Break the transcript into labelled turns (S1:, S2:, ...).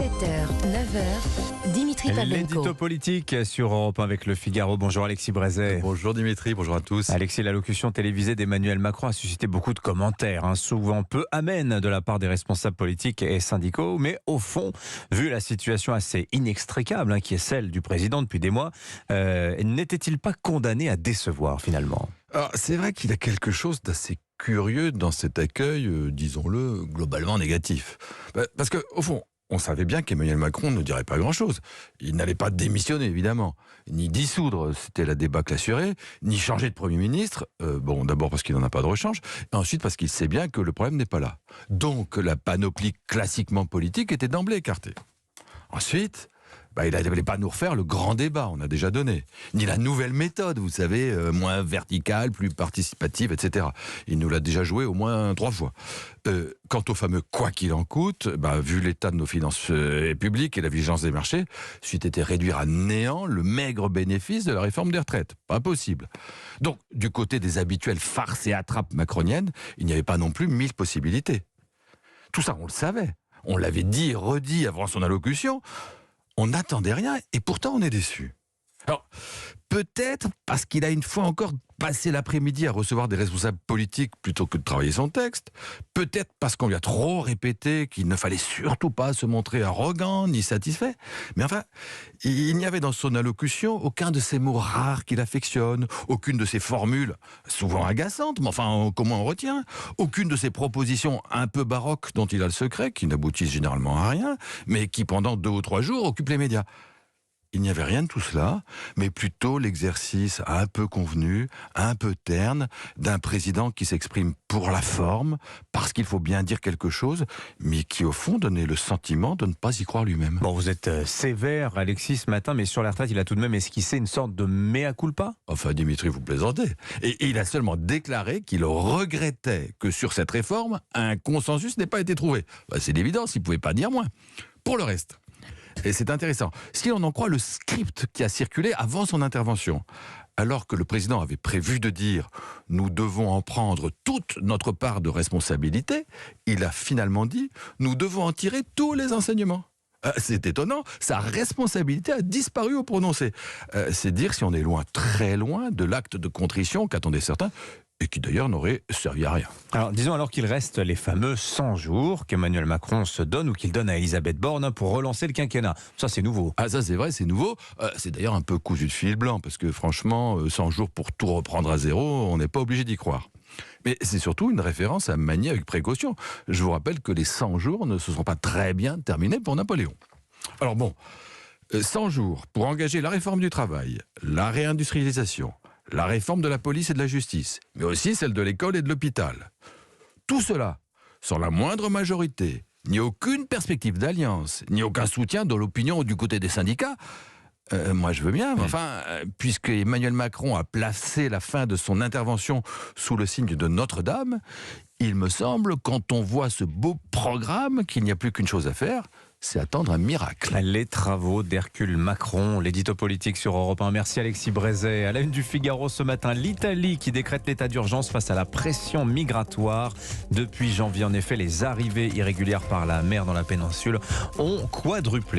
S1: 7h, 9h, Dimitri Pavlenko.
S2: L'édito politique sur Europe 1 avec Le Figaro. Bonjour Alexis Brézet.
S3: Bonjour Dimitri, bonjour à tous.
S2: Alexis, l'allocution télévisée d'Emmanuel Macron a suscité beaucoup de commentaires, souvent peu amènes de la part des responsables politiques et syndicaux. Mais au fond, vu la situation assez inextricable qui est celle du président depuis des mois, n'était-il pas condamné à décevoir finalement ?
S3: Alors, c'est vrai qu'il y a quelque chose d'assez curieux dans cet accueil, disons-le, globalement négatif. Parce qu'au fond, on savait bien qu'Emmanuel Macron ne dirait pas grand-chose. Il n'allait pas démissionner, évidemment, ni dissoudre, c'était la débâcle assurée, ni changer de Premier ministre. D'abord parce qu'il n'en a pas de rechange, et ensuite parce qu'il sait bien que le problème n'est pas là. Donc la panoplie classiquement politique était d'emblée écartée. Ensuite, il n'allait pas nous refaire le grand débat, on a déjà donné. Ni la nouvelle méthode, vous savez, moins verticale, plus participative, etc. Il nous l'a déjà joué au moins 3 fois. Quant au fameux « quoi qu'il en coûte », vu l'état de nos finances publiques et la vigilance des marchés, c'eût été réduire à néant le maigre bénéfice de la réforme des retraites. Pas possible. Donc, du côté des habituelles farces et attrapes macroniennes, il n'y avait pas non plus 1000 possibilités. Tout ça, on le savait. On l'avait dit et redit avant son allocution. On n'attendait rien et pourtant on est déçu. Alors, peut-être parce qu'il a une fois encore passé l'après-midi à recevoir des responsables politiques plutôt que de travailler son texte. Peut-être parce qu'on lui a trop répété qu'il ne fallait surtout pas se montrer arrogant ni satisfait. Mais enfin, il n'y avait dans son allocution aucun de ces mots rares qu'il affectionne, aucune de ses formules souvent agaçantes, mais enfin, comment on retient, aucune de ses propositions un peu baroques dont il a le secret, qui n'aboutissent généralement à rien, mais qui pendant 2 ou 3 jours occupent les médias. Il n'y avait rien de tout cela, mais plutôt l'exercice un peu convenu, un peu terne, d'un président qui s'exprime pour la forme, parce qu'il faut bien dire quelque chose, mais qui au fond donnait le sentiment de ne pas y croire lui-même.
S2: Bon, vous êtes sévère, Alexis, ce matin, mais sur la retraite, il a tout de même esquissé une sorte de mea culpa ?
S3: Enfin, Dimitri, vous plaisantez. Et il a seulement déclaré qu'il regrettait que sur cette réforme, un consensus n'ait pas été trouvé. C'est l'évidence, il ne pouvait pas dire moins. Pour le reste... Et c'est intéressant. Si on en croit le script qui a circulé avant son intervention, alors que le président avait prévu de dire « nous devons en prendre toute notre part de responsabilité », il a finalement dit « nous devons en tirer tous les enseignements ». C'est étonnant, sa responsabilité a disparu au prononcé. C'est dire si on est loin, très loin de l'acte de contrition qu'attendaient certains, et qui d'ailleurs n'aurait servi à rien.
S2: Alors, disons alors qu'il reste les fameux 100 jours qu'Emmanuel Macron se donne ou qu'il donne à Elisabeth Borne pour relancer le quinquennat. Ça, c'est nouveau.
S3: Ah, ça, c'est vrai, c'est nouveau. C'est d'ailleurs un peu cousu de fil blanc, parce que franchement, 100 jours pour tout reprendre à zéro, on n'est pas obligé d'y croire. Mais c'est surtout une référence à manier avec précaution. Je vous rappelle que les 100 jours ne se sont pas très bien terminés pour Napoléon. Alors bon, 100 jours pour engager la réforme du travail, la réindustrialisation, la réforme de la police et de la justice, mais aussi celle de l'école et de l'hôpital. Tout cela, sans la moindre majorité, ni aucune perspective d'alliance, ni aucun soutien de l'opinion du côté des syndicats. Moi, je veux bien, mais enfin, puisque Emmanuel Macron a placé la fin de son intervention sous le signe de Notre-Dame, il me semble, quand on voit ce beau programme, qu'il n'y a plus qu'une chose à faire, c'est attendre un miracle.
S2: Les travaux d'Hercule Macron, l'édito politique sur Europe 1. Merci Alexis Brézet. À la une du Figaro ce matin, l'Italie qui décrète l'état d'urgence face à la pression migratoire. Depuis janvier, en effet, les arrivées irrégulières par la mer dans la péninsule ont quadruplé.